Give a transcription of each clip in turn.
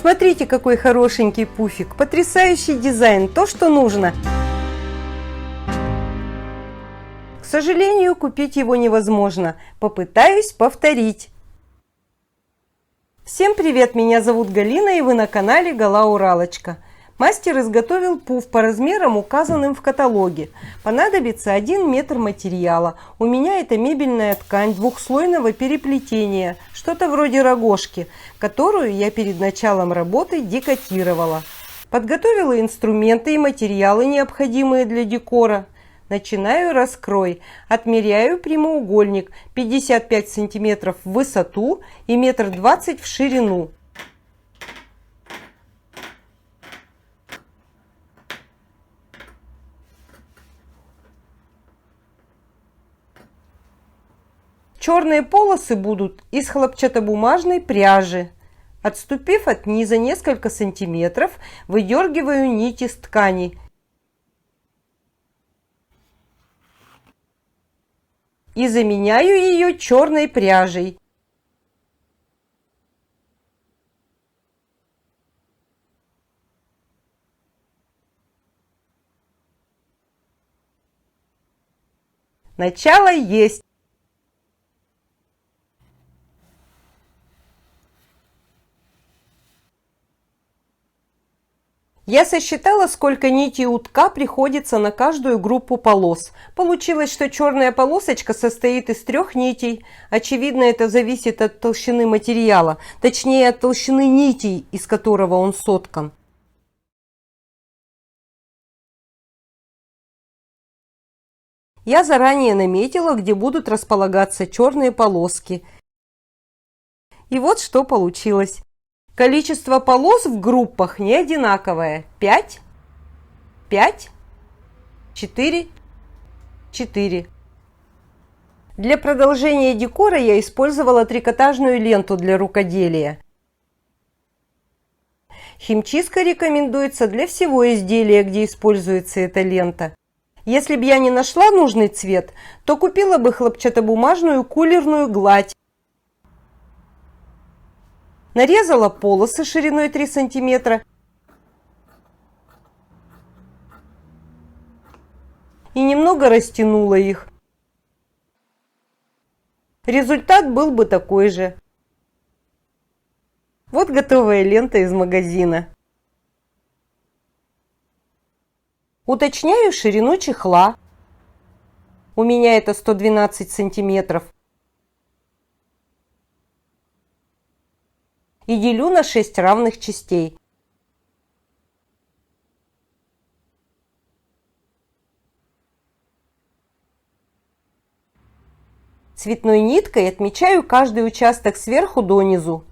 Смотрите, какой хорошенький пуфик. Потрясающий дизайн, то, что нужно. К сожалению, купить его невозможно. Попытаюсь повторить. Всем привет, меня зовут Галина, и вы на канале Гала Уралочка. Мастер изготовил пуф по размерам, указанным в каталоге. Понадобится 1 метр материала. У меня это мебельная ткань двухслойного переплетения, что-то вроде рогожки, которую я перед началом работы декотировала. Подготовила инструменты и материалы, необходимые для декора. Начинаю раскрой. Отмеряю прямоугольник 55 см в высоту и 1,20 м в ширину. Черные полосы будут из хлопчатобумажной пряжи. Отступив от низа несколько сантиметров, выдергиваю нить из ткани и заменяю ее черной пряжей. Начало есть. Я сосчитала, сколько нитей утка приходится на каждую группу полос. Получилось, что черная полосочка состоит из 3 нитей. Очевидно, это зависит от толщины материала, точнее от толщины нитей, из которого он соткан. Я заранее наметила, где будут располагаться черные полоски. И вот что получилось. Количество полос в группах не одинаковое. 5, 5, 4, 4. Для продолжения декора я использовала трикотажную ленту для рукоделия. Химчистка рекомендуется для всего изделия, где используется эта лента. Если бы я не нашла нужный цвет, то купила бы хлопчатобумажную кулерную гладь. Нарезала полосы шириной 3 см и немного растянула их. Результат был бы такой же. Вот готовая лента из магазина. Уточняю ширину чехла. У меня это 112 сантиметров. И делю на 6 равных частей. Цветной ниткой отмечаю каждый участок сверху донизу.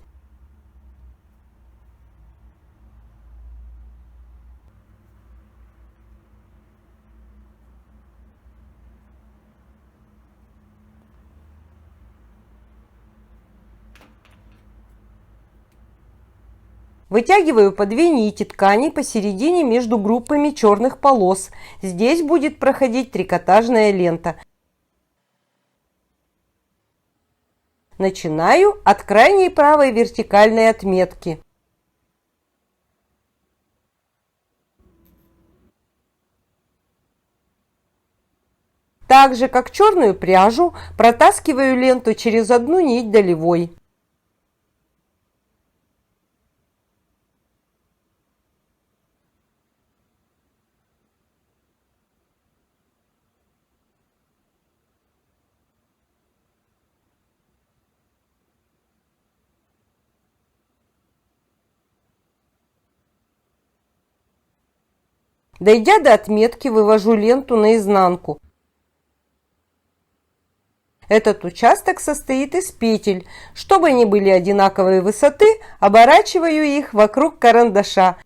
Вытягиваю по 2 нити ткани посередине между группами черных полос. Здесь будет проходить трикотажная лента. Начинаю от крайней правой вертикальной отметки. Так же, как черную пряжу, протаскиваю ленту через 1 нить долевой. Дойдя до отметки, вывожу ленту наизнанку. Этот участок состоит из петель. Чтобы они были одинаковой высоты, оборачиваю их вокруг карандаша.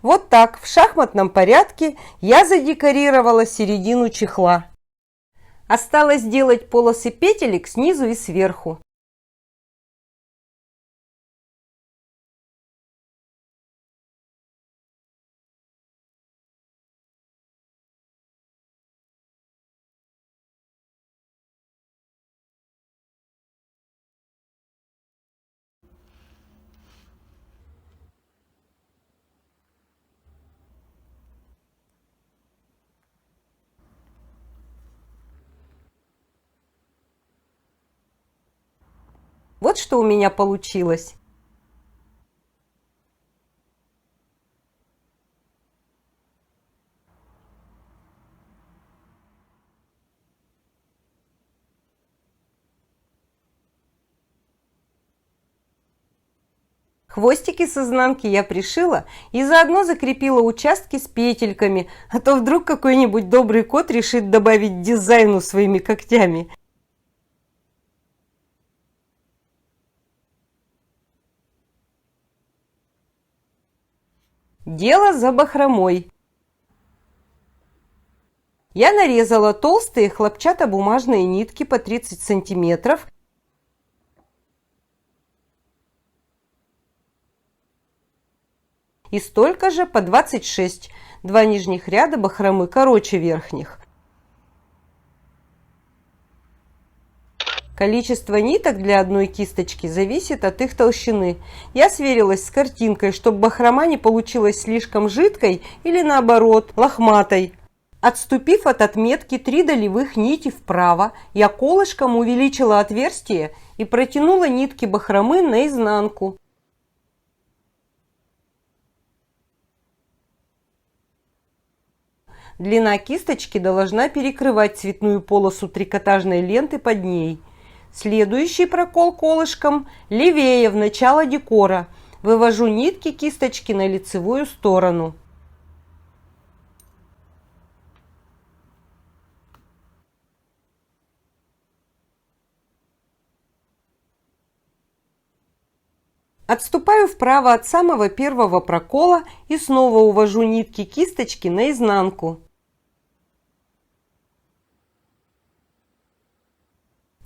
Вот так, в шахматном порядке, я задекорировала середину чехла. Осталось сделать полосы петелек снизу и сверху. Вот что у меня получилось. Хвостики с изнанки я пришила и заодно закрепила участки с петельками, а то вдруг какой-нибудь добрый кот решит добавить дизайну своими когтями. Дело за бахромой. Я нарезала толстые хлопчатобумажные нитки по 30 сантиметров и столько же по 26, два нижних ряда бахромы короче верхних. Количество ниток для одной кисточки зависит от их толщины. Я сверилась с картинкой, чтобы бахрома не получилась слишком жидкой или наоборот, лохматой. Отступив от отметки 3 долевых нити вправо, я колышком увеличила отверстие и протянула нитки бахромы наизнанку. Длина кисточки должна перекрывать цветную полосу трикотажной ленты под ней. Следующий прокол колышком левее в начало декора. Вывожу нитки кисточки на лицевую сторону. Отступаю вправо от самого первого прокола и снова увожу нитки кисточки наизнанку.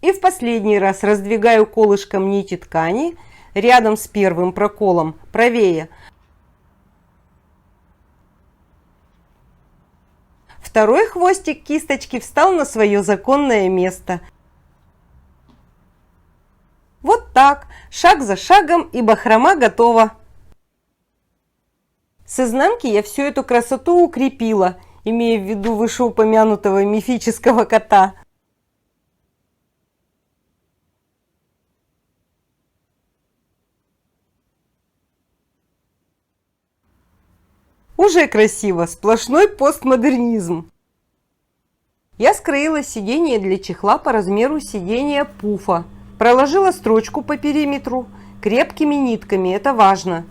И в последний раз раздвигаю колышком нити ткани рядом с первым проколом, правее. Второй хвостик кисточки встал на свое законное место. Вот так, шаг за шагом, и бахрома готова. С изнанки я всю эту красоту укрепила, имея в виду вышеупомянутого мифического кота. Уже красиво, сплошной постмодернизм. Я скроила сиденье для чехла по размеру сиденья пуфа. Проложила строчку по периметру крепкими нитками, это важно.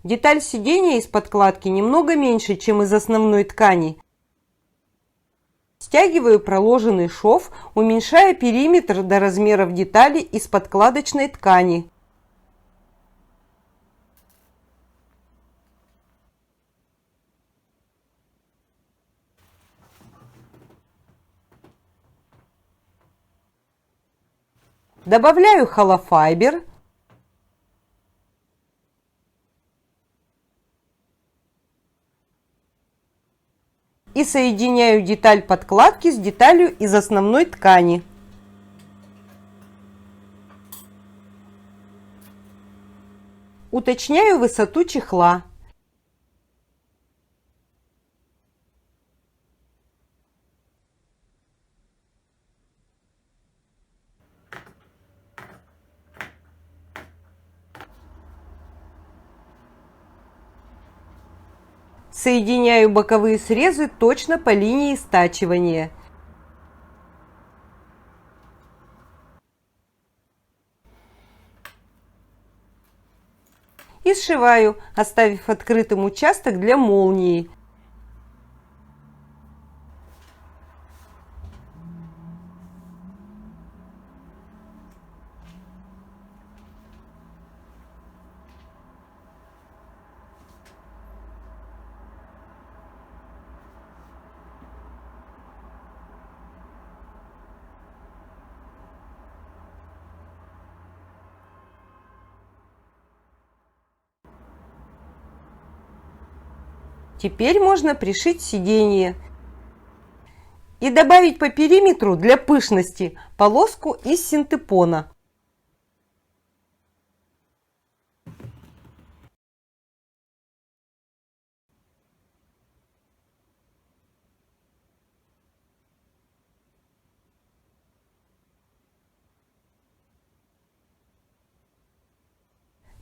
Деталь сиденья из подкладки немного меньше, чем из основной ткани. Стягиваю проложенный шов, уменьшая периметр до размеров детали из подкладочной ткани. Добавляю холофайбер. И соединяю деталь подкладки с деталью из основной ткани. Уточняю высоту чехла. Соединяю боковые срезы точно по линии стачивания. И сшиваю, оставив открытым участок для молнии. Теперь можно пришить сиденье и добавить по периметру для пышности полоску из синтепона.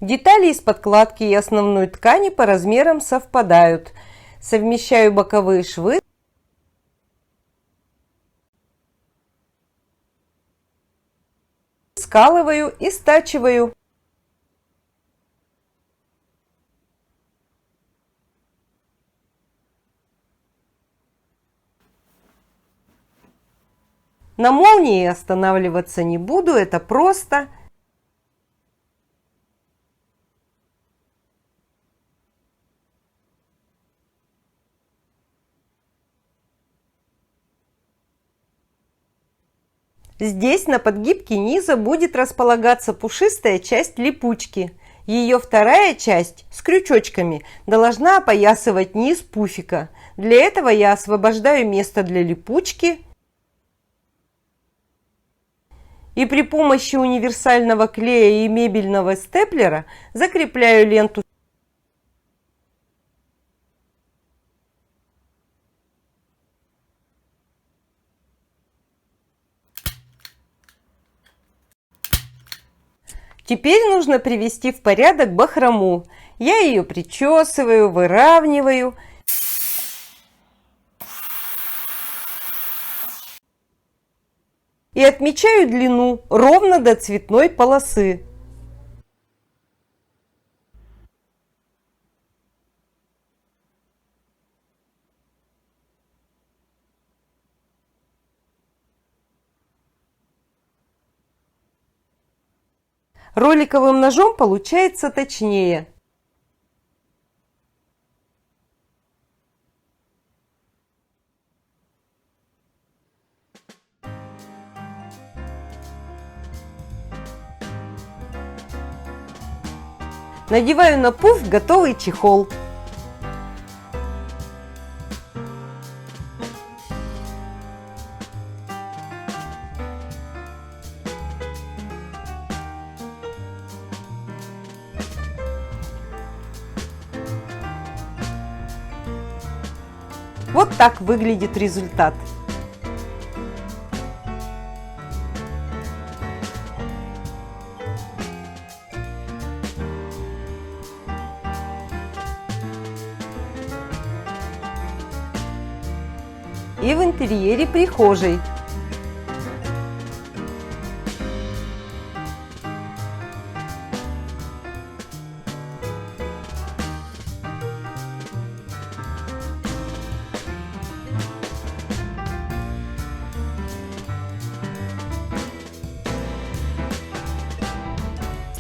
Детали из подкладки и основной ткани по размерам совпадают. Совмещаю боковые швы. Скалываю и стачиваю. На молнии останавливаться не буду, это просто. Здесь на подгибке низа будет располагаться пушистая часть липучки. Ее вторая часть с крючочками должна опоясывать низ пуфика. Для этого я освобождаю место для липучки и при помощи универсального клея и мебельного степлера закрепляю ленту. Теперь нужно привести в порядок бахрому. Я ее причесываю, выравниваю. И отмечаю длину ровно до цветной полосы. Роликовым ножом получается точнее. Надеваю на пуф готовый чехол. Вот так выглядит результат. И в интерьере прихожей.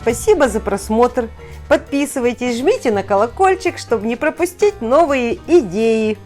Спасибо за просмотр. Подписывайтесь, жмите на колокольчик, чтобы не пропустить новые идеи.